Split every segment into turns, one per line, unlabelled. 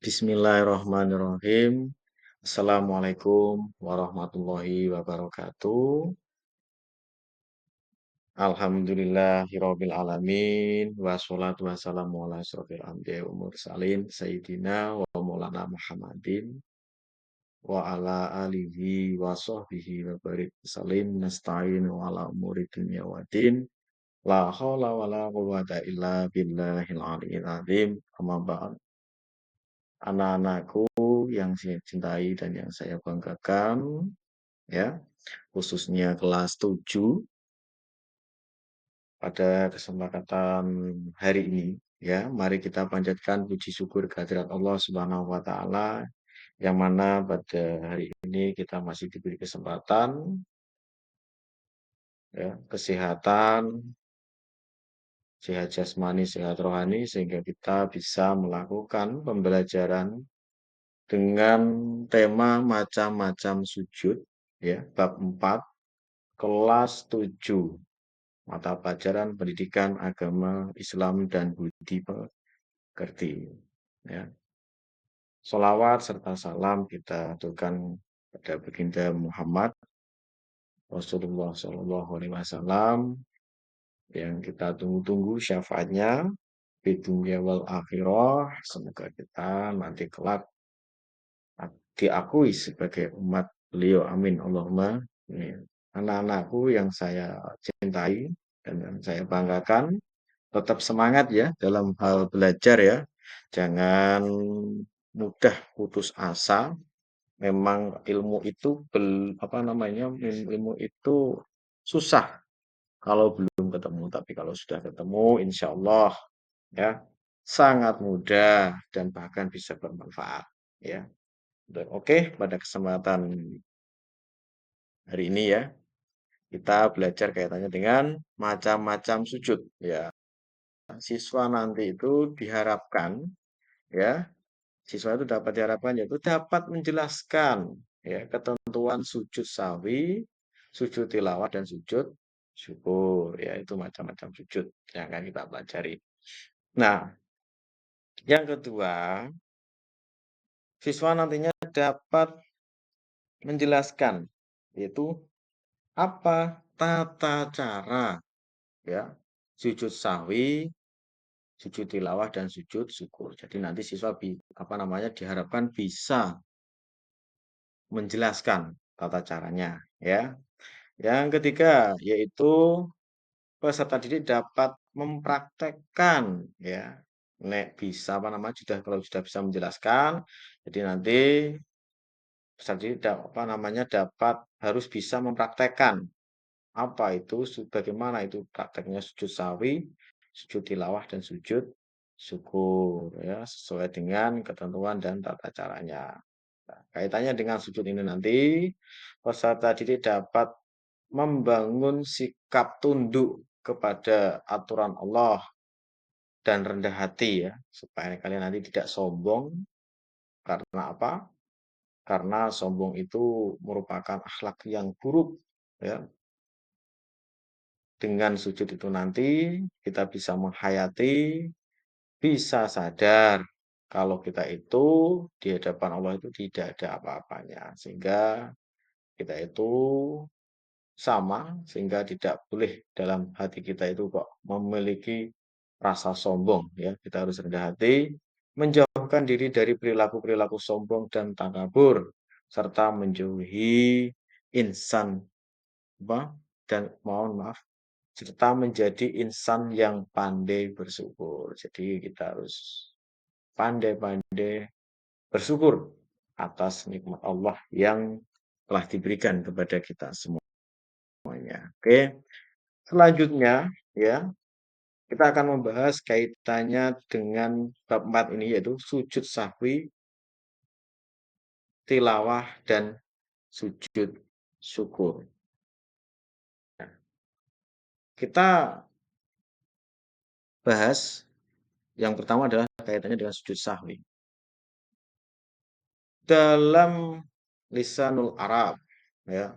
Bismillahirrahmanirrahim. Assalamualaikum warahmatullahi wabarakatuh. Alhamdulillahirabbil alamin wassalatu wassalamu ala asrofil anbiya'i wal mursalin sayyidina wa maulana Muhammadin wa ala alihi wa sahbihi wa barik salim nasta'in wa ala umuri dunya waddin la haula wala quwwata illa billahil aliyyil azim amma ba'd. Anak-anakku yang saya cintai dan yang saya banggakan, ya, khususnya kelas 7 pada kesempatan hari ini, ya, mari kita panjatkan puji syukur kehadirat Allah Subhanahu wa taala yang mana pada hari ini kita masih diberi kesempatan, ya, kesehatan, sehat jasmani, sehat rohani sehingga kita bisa melakukan pembelajaran dengan tema macam-macam sujud, ya, bab 4 kelas 7 mata pelajaran pendidikan agama Islam dan budi pekerti, ya. Sholawat serta salam kita aturkan pada baginda Muhammad Rasulullah Shallallahu Alaihi Wasallam yang kita tunggu-tunggu syafaatnya di dunia wal akhirah. Semoga kita nanti kelak diakui sebagai umat beliau. Amin. Allahumma amin. Anak-anakku yang saya cintai dan yang saya banggakan, tetap semangat ya dalam hal belajar ya. Jangan mudah putus asa. Memang ilmu itu ilmu itu susah kalau belum ketemu, tapi kalau sudah ketemu insya Allah ya sangat mudah dan bahkan bisa bermanfaat ya. Oke, pada kesempatan hari ini ya, kita belajar kaitannya dengan macam-macam sujud ya. Siswa nanti itu diharapkan ya, siswa itu dapat diharapkan yaitu dapat menjelaskan ya ketentuan sujud sahwi, sujud tilawah dan sujud syukur ya, itu macam-macam sujud yang akan kita pelajari. Nah, yang kedua, siswa nantinya dapat menjelaskan yaitu apa tata cara ya sujud sahwi, sujud tilawah dan sujud syukur. Jadi nanti siswa diharapkan bisa menjelaskan tata caranya ya. Yang ketiga yaitu peserta didik dapat mempraktekkan ya. Nek bisa kalau sudah bisa menjelaskan, jadi nanti peserta didik dapat harus bisa mempraktekkan apa itu, bagaimana itu prakteknya sujud sawi, sujud tilawah dan sujud syukur ya, sesuai dengan ketentuan dan tata caranya. Nah, kaitannya dengan sujud ini nanti peserta didik dapat membangun sikap tunduk kepada aturan Allah dan rendah hati ya, supaya kalian nanti tidak sombong. Karena apa? Karena sombong itu merupakan akhlak yang buruk ya. Dengan sujud itu nanti kita bisa menghayati, bisa sadar kalau kita itu di hadapan Allah itu tidak ada apa-apanya. Sehingga kita itu sama, sehingga tidak boleh dalam hati kita itu kok memiliki rasa sombong ya. Kita harus rendah hati, menjauhkan diri dari perilaku-perilaku sombong dan takabur, serta menjauhi insan apa? Dan mohon maaf, serta menjadi insan yang pandai bersyukur. Jadi kita harus pandai-pandai bersyukur atas nikmat Allah yang telah diberikan kepada kita semuanya. Oke, selanjutnya ya, kita akan membahas kaitannya dengan bab 4 ini yaitu sujud sahwi, tilawah dan sujud syukur. Nah, kita bahas yang pertama adalah kaitannya dengan sujud sahwi. Dalam lisanul Arab ya,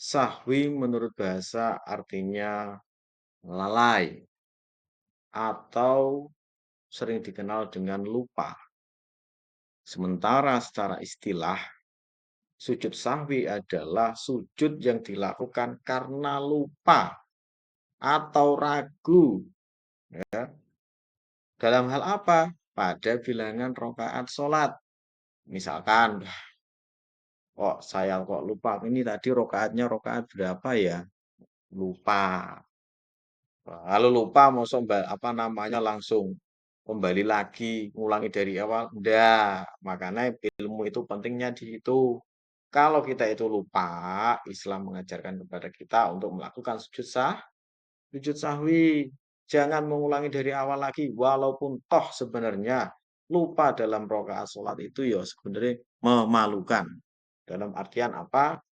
sahwi menurut bahasa artinya lalai atau sering dikenal dengan lupa. Sementara secara istilah, sujud sahwi adalah sujud yang dilakukan karena lupa atau ragu, ya. Dalam hal apa? Pada bilangan rokaat sholat. Misalkan, kok saya kok lupa, ini tadi rokaatnya rokaat berapa ya? Lupa. Kalau lupa mau apa namanya langsung kembali lagi, ngulangi dari awal, enggak. Makanya ilmu itu pentingnya di itu. Kalau kita itu lupa, Islam mengajarkan kepada kita untuk melakukan sujud sahwi. Jangan mengulangi dari awal lagi, walaupun toh sebenarnya lupa dalam rokaat sholat itu ya sebenarnya memalukan. Dalam artian apa?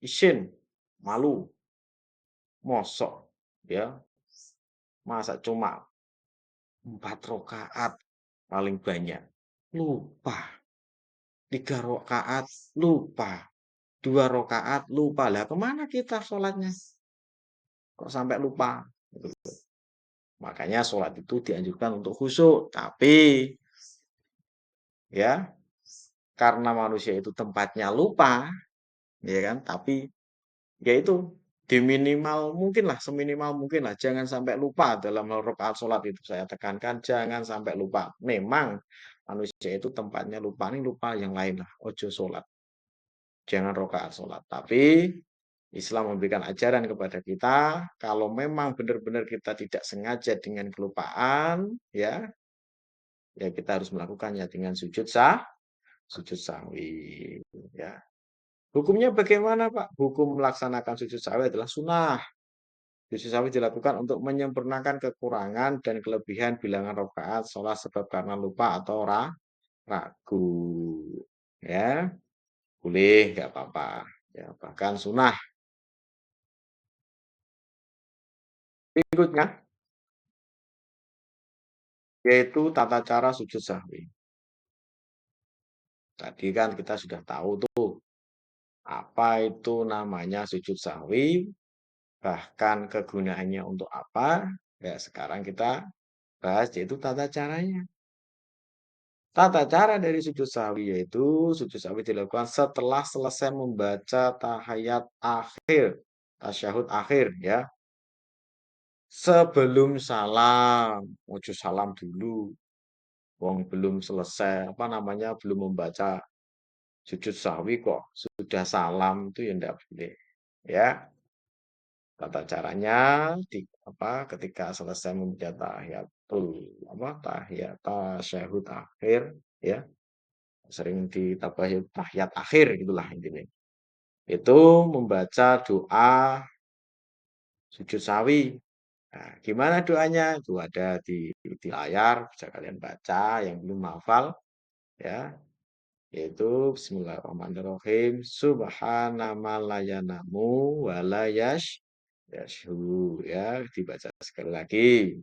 Isin, malu, mosok, ya, masa cuma 4 rakaat paling banyak. Lupa. 3 rakaat lupa. 2 rakaat lupa. Lah kemana kita sholatnya? Kok sampai lupa? Gitu. Makanya sholat itu dianjurkan untuk khusyuk. Tapi ya karena manusia itu tempatnya lupa, ya kan? Tapi ya itu diminimal mungkin lah, seminimal mungkin lah. Jangan sampai lupa dalam rakaat sholat itu. Saya tekankan jangan sampai lupa. Memang manusia itu tempatnya lupa. Ini lupa yang lain lah. Ojo sholat. Jangan rakaat sholat. Tapi Islam memberikan ajaran kepada kita, kalau memang benar-benar kita tidak sengaja dengan kelupaan, ya kita harus melakukannya dengan sujud sahwi, ya. Hukumnya bagaimana, Pak? Hukum melaksanakan sujud sahwi adalah sunnah. Sujud sahwi dilakukan untuk menyempurnakan kekurangan dan kelebihan bilangan rakaat sholat sebab karena lupa atau ragu, ya. Boleh, nggak apa-apa. Ya, bahkan sunnah. Berikutnya yaitu tata cara sujud sahwi. Tadi kan kita sudah tahu tuh apa itu namanya sujud sahwi, bahkan kegunaannya untuk apa. Ya, sekarang kita bahas yaitu tata caranya. Tata cara dari sujud sahwi yaitu sujud sahwi dilakukan setelah selesai membaca tahiyat akhir, tasyahud akhir, ya. Sebelum salam, ojo salam dulu. Wong belum selesai, apa namanya, belum membaca sujud sahwi kok sudah salam itu ya enggak boleh. Ya, tata caranya ketika selesai membaca tahiyat tasyahud akhir, ya, sering ditambahin tahiyat akhir itulah intinya. Itu membaca doa sujud sawi. Nah, gimana doanya? Itu ada di layar, bisa kalian baca yang belum hafal, ya. Yaitu bismillahirrahmanirrahim subhanamalayanamu yashu, ya, dibaca sekali lagi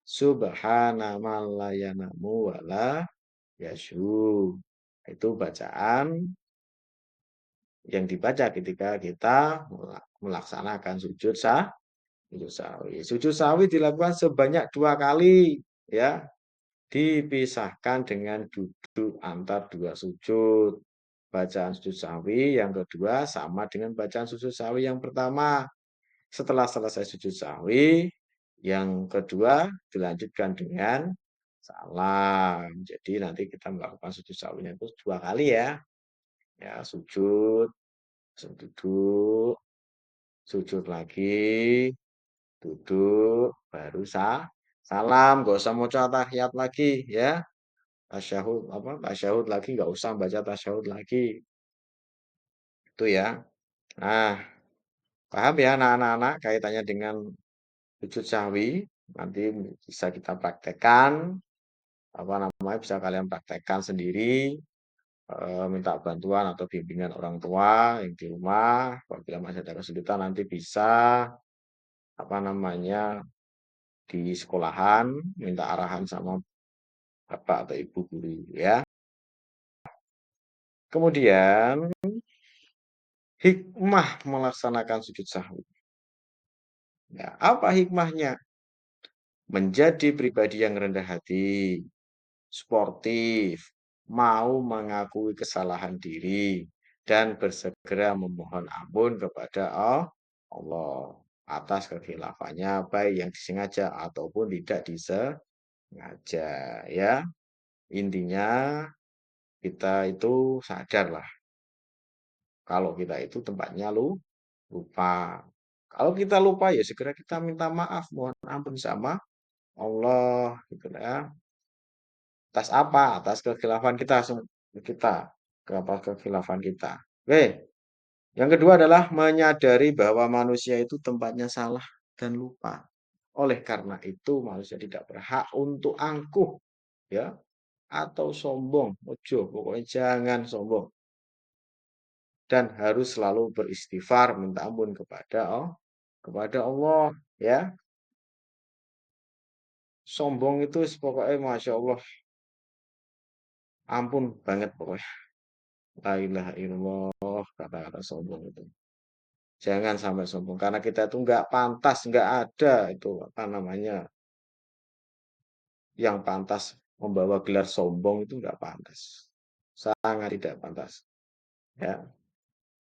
subhanamalayanamu yashu. Itu bacaan yang dibaca ketika kita melaksanakan sujud sawi. Sujud sawi dilakukan sebanyak 2 kali, ya, dipisahkan dengan duduk antar 2 sujud. Bacaan sujud sahwi yang kedua sama dengan bacaan sujud sahwi yang pertama. Setelah selesai sujud sahwi, yang kedua dilanjutkan dengan salam. Jadi nanti kita melakukan sujud sahwinya itu 2 kali, ya. Ya, sujud, duduk, sujud lagi, duduk, baru salam. Gak usah mau tahiyat lagi, ya. Tasyahud lagi, nggak usah baca tasyahud lagi. Itu, ya. Nah, paham ya anak-anak kaitannya dengan sujud sahwi? Nanti bisa kita praktekkan, apa namanya, bisa kalian praktekkan sendiri, minta bantuan atau bimbingan orang tua yang di rumah. Apabila masih ada kesulitan nanti bisa, apa namanya, di sekolahan minta arahan sama bapak atau ibu guru, ya. Kemudian hikmah melaksanakan sujud sahwi. Ya, apa hikmahnya? Menjadi pribadi yang rendah hati, sportif, mau mengakui kesalahan diri dan bersegera memohon ampun kepada Allah atas kekhilafannya, baik yang disengaja ataupun tidak disengaja, ya. Intinya kita itu sadarlah kalau kita itu tempatnya lupa. Kalau kita lupa ya segera kita minta maaf, mohon ampun sama Allah gitu ya. Atas apa? Atas kekhilafan kita kita apa kekhilafan kita. Oke, yang kedua adalah menyadari bahwa manusia itu tempatnya salah dan lupa. Oleh karena itu manusia tidak berhak untuk angkuh ya atau sombong. Ojo, pokoknya jangan sombong dan harus selalu beristighfar minta ampun kepada Allah ya. Sombong itu pokoknya Masya Allah ampun banget pokoknya. La ilaha illallah kata-kata sombong itu. Jangan sampai sombong karena kita itu nggak pantas, nggak ada itu apa namanya yang pantas membawa gelar sombong itu nggak pantas. Sangat tidak pantas. Ya,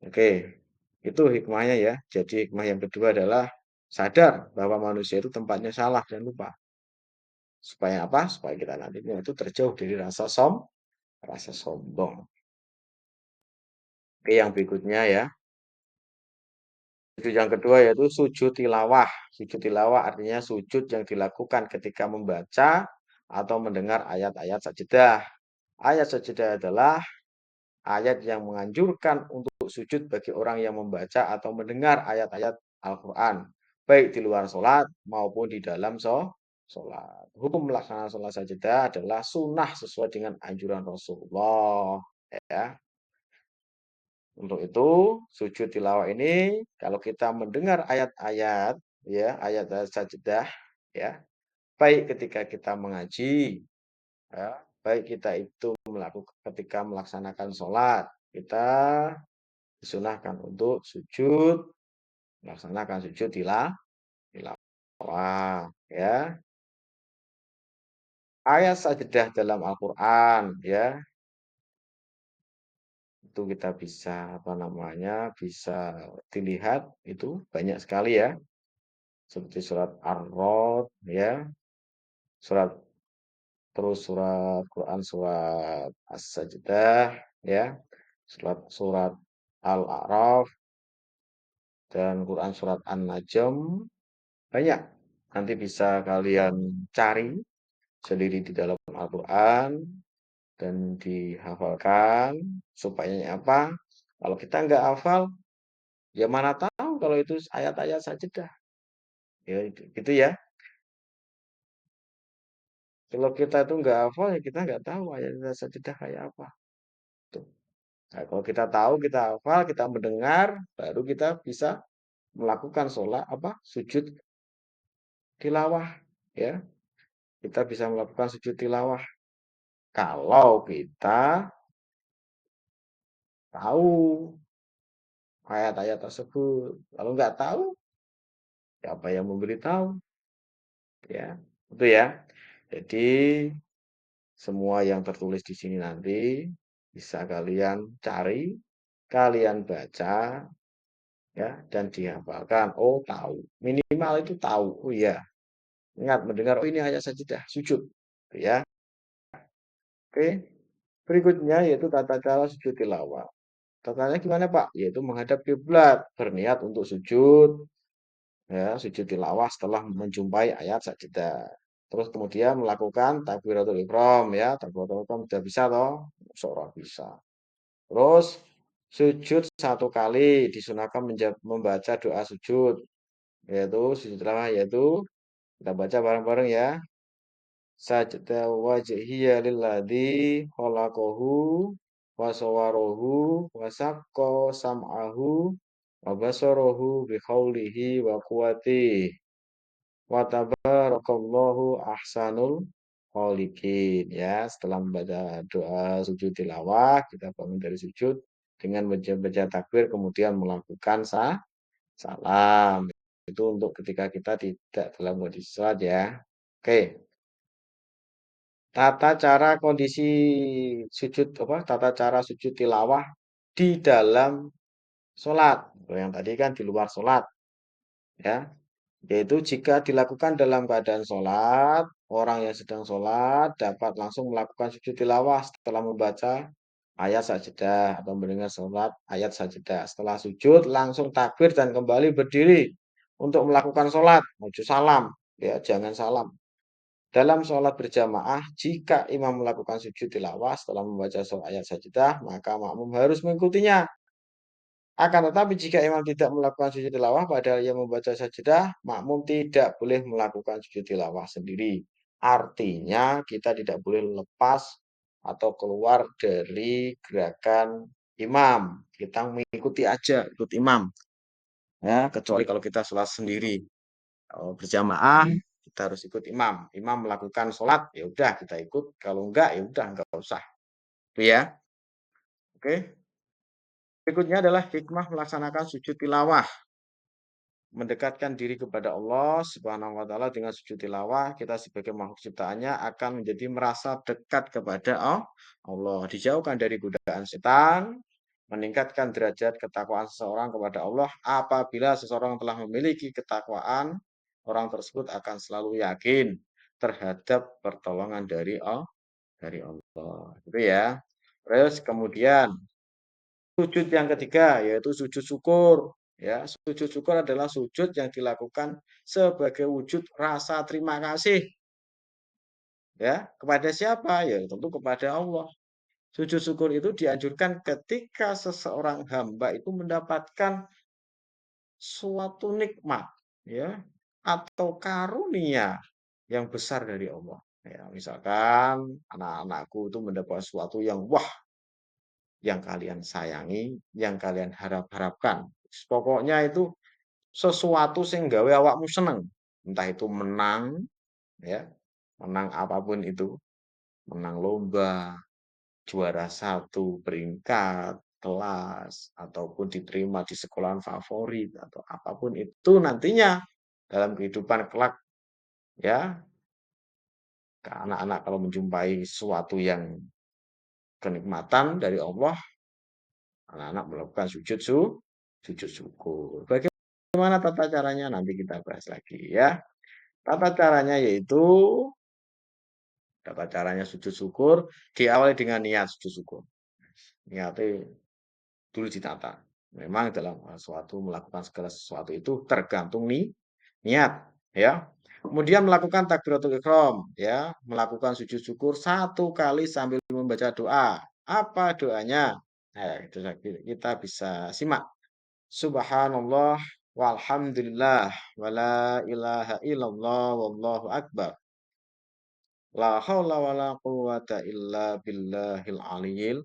oke. Itu hikmahnya ya. Jadi hikmah yang kedua adalah sadar bahwa manusia itu tempatnya salah dan lupa. Supaya apa? Supaya kita nantinya itu terjauh dari rasa sombong. Oke, yang berikutnya ya. Sujud yang kedua yaitu sujud tilawah. Sujud tilawah artinya sujud yang dilakukan ketika membaca atau mendengar ayat-ayat sajadah. Ayat sajadah adalah ayat yang menganjurkan untuk sujud bagi orang yang membaca atau mendengar ayat-ayat Al-Quran, baik di luar sholat maupun di dalam sholat. Hukum pelaksanaan sholat sajadah adalah sunnah sesuai dengan anjuran Rasulullah. Ya. Untuk itu, sujud tilawah ini kalau kita mendengar ayat-ayat ya, ayat-ayat sajadah ya, baik ketika kita mengaji ya, baik kita itu melakukan ketika melaksanakan sholat, kita disunahkan untuk sujud, melaksanakan sujud tilawah ya. Ayat sajadah dalam Al-Qur'an ya, itu kita bisa apa namanya, bisa dilihat itu banyak sekali ya. Seperti surat Ar-Rod ya, surat terus surat Quran surat As-Sajdah ya, surat Al-A'raf dan Quran surat An-Najm banyak. Nanti bisa kalian cari sendiri di dalam Al-Quran dan dihafalkan supaya apa? Kalau kita nggak hafal, ya mana tahu kalau itu ayat-ayat sajadah. Ya, gitu ya. Kalau kita itu nggak hafal, ya kita nggak tahu ayat-ayat sajadah kayak apa. Tuh. Nah, kalau kita tahu, kita hafal, kita mendengar, baru kita bisa melakukan sholat apa sujud tilawah ya. Kita bisa melakukan sujud tilawah kalau kita tahu ayat-ayat tersebut. Kalau nggak tahu, siapa yang memberitahu? Ya, itu ya. Jadi semua yang tertulis di sini nanti bisa kalian cari, kalian baca, ya, dan dihafalkan. Oh, tahu. Minimal itu tahu. Oh iya, ingat mendengar. Oh ini ayat sajadah, sujud. Ya, oke. Berikutnya yaitu tata cara sujud tilawah. Tatanya gimana Pak? Yaitu menghadap kiblat, berniat untuk sujud, ya, sujud tilawah setelah menjumpai ayat sajadah. Terus kemudian melakukan takbiratul ihram ya, takbiratul ihram sudah bisa toh? Seorang bisa. Terus sujud satu kali disunahkan membaca doa sujud yaitu sujud tilawah yaitu kita baca bareng-bareng ya. Sajda wajhiya lilladzi khalaqahu wa sawwarahu wa saqqa sam'ahu wa basarahu bi qawlihi wa quwwatihi wa tabarakallahu ahsanul kholiqin ya. Setelah membaca doa sujud tilawah kita bangun dari sujud dengan baca takbir kemudian melakukan salam itu untuk ketika kita tidak dalam kondisi salat ya. Oke. Tata cara kondisi sujud apa, tata cara sujud tilawah di dalam sholat. Kalau yang tadi kan di luar sholat, ya. Yaitu jika dilakukan dalam keadaan sholat, orang yang sedang sholat dapat langsung melakukan sujud tilawah setelah membaca ayat sajadah atau mendengar sholat ayat sajadah. Setelah sujud langsung takbir dan kembali berdiri untuk melakukan sholat. Ojo salam, ya jangan salam. Dalam sholat berjamaah, jika imam melakukan sujud tilawah setelah membaca surah ayat sajadah, maka makmum harus mengikutinya. Akan tetapi jika imam tidak melakukan sujud tilawah padahal ia membaca sajadah, makmum tidak boleh melakukan sujud tilawah sendiri. Artinya kita tidak boleh lepas atau keluar dari gerakan imam. Kita mengikuti aja, ikut imam. Ya, kecuali kalau kita sholat sendiri. Kalau berjamaah, kita harus ikut imam. Imam melakukan sholat, ya udah kita ikut. Kalau enggak, ya udah enggak usah. Itu ya. Oke. Berikutnya adalah hikmah melaksanakan sujud tilawah. Mendekatkan diri kepada Allah Subhanahu wa taala dengan sujud tilawah, kita sebagai makhluk ciptaannya akan menjadi merasa dekat kepada Allah, dijauhkan dari godaan setan, meningkatkan derajat ketakwaan seseorang kepada Allah. Apabila seseorang telah memiliki ketakwaan, orang tersebut akan selalu yakin terhadap pertolongan dari Allah. Gitu ya. Terus kemudian sujud yang ketiga yaitu sujud syukur. Ya, sujud syukur adalah sujud yang dilakukan sebagai wujud rasa terima kasih ya kepada siapa? Ya tentu kepada Allah. Sujud syukur itu dianjurkan ketika seseorang hamba itu mendapatkan suatu nikmat ya atau karunia yang besar dari Allah. Ya, misalkan anak-anakku itu mendapat sesuatu yang wah, yang kalian sayangi, yang kalian harap-harapkan. Pokoknya itu sesuatu sing gawe awakmu seneng. Entah itu menang, ya, menang apapun itu, menang lomba, juara satu peringkat, kelas, ataupun diterima di sekolahan favorit, atau apapun itu nantinya dalam kehidupan kelak, ya, anak-anak kalau menjumpai sesuatu yang kenikmatan dari Allah, anak-anak melakukan sujud syukur. Bagaimana tata caranya? Nanti kita bahas lagi ya. Tata caranya yaitu sujud syukur diawali dengan niat sujud syukur. Niatnya dulu ditata. Memang dalam suatu melakukan segala sesuatu itu tergantung niat ya. Kemudian melakukan takbiratul ihram ya, melakukan sujud syukur satu kali sambil membaca doa. Apa doanya? Nah, itu kita bisa simak. Subhanallah walhamdulillah wala ilaha illallah wallahu akbar. La haula wala quwwata illa billahil aliyil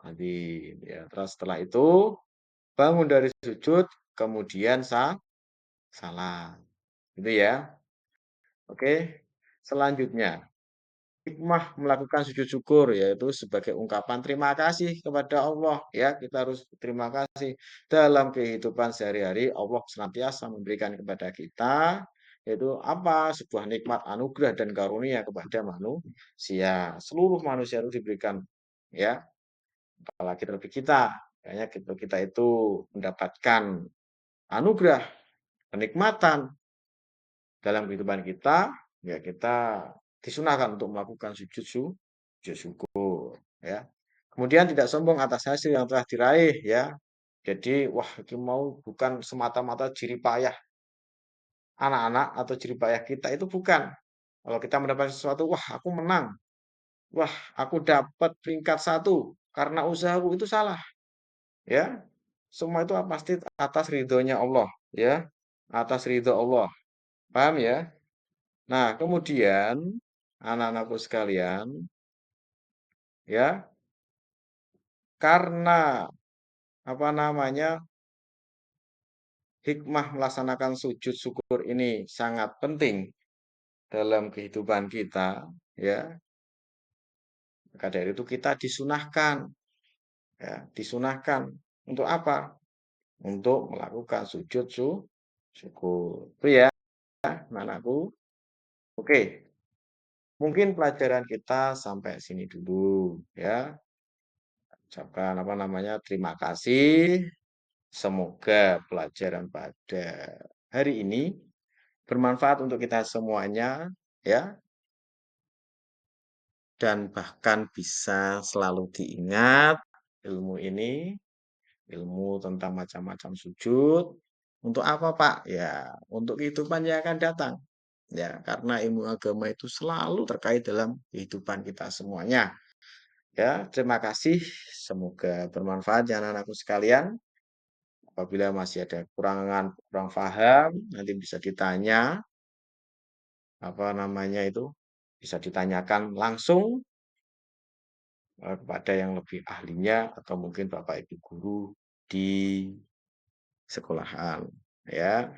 azim. Ya, terus setelah itu bangun dari sujud, kemudian salat. Gitu ya. Oke. Selanjutnya, hikmah melakukan sujud syukur yaitu sebagai ungkapan terima kasih kepada Allah ya. Kita harus terima kasih dalam kehidupan sehari-hari Allah senantiasa memberikan kepada kita yaitu apa? Sebuah nikmat anugerah dan karunia kepada manusia. Seluruh manusia itu diberikan ya, apalagi terlebih kita. Kayaknya kita itu mendapatkan anugerah, kenikmatan dalam kehidupan kita, ya kita disunahkan untuk melakukan sujud syukur, ya. Kemudian tidak sombong atas hasil yang telah diraih, ya. Jadi, wah, ini mau bukan semata-mata jerih payah anak-anak atau jerih payah kita itu bukan. Kalau kita mendapat sesuatu, wah, aku menang, wah, aku dapat peringkat satu karena usahaku itu salah, ya. Semua itu pasti atas ridhonya Allah, ya. Atas ridho Allah. Paham ya? Nah, kemudian anak-anakku sekalian, ya, karena apa namanya, hikmah melaksanakan sujud syukur ini sangat penting dalam kehidupan kita, ya. Maka dari itu kita disunahkan, ya, disunahkan untuk apa? Untuk melakukan sujud syukur. Itu ya, anakku. Oke. Mungkin pelajaran kita sampai sini dulu ya. Ucapkan apa namanya, terima kasih. Semoga pelajaran pada hari ini bermanfaat untuk kita semuanya ya, dan bahkan bisa selalu diingat ilmu ini, ilmu tentang macam-macam sujud. Untuk apa, Pak? Ya, untuk kehidupan yang akan datang. Ya, karena ilmu agama itu selalu terkait dalam kehidupan kita semuanya. Ya, terima kasih. Semoga bermanfaat ya anak-anakku sekalian. Apabila masih ada kekurangan, kurang paham, nanti bisa ditanya, apa namanya itu, bisa ditanyakan langsung kepada yang lebih ahlinya atau mungkin Bapak Ibu guru di sekolahan, ya.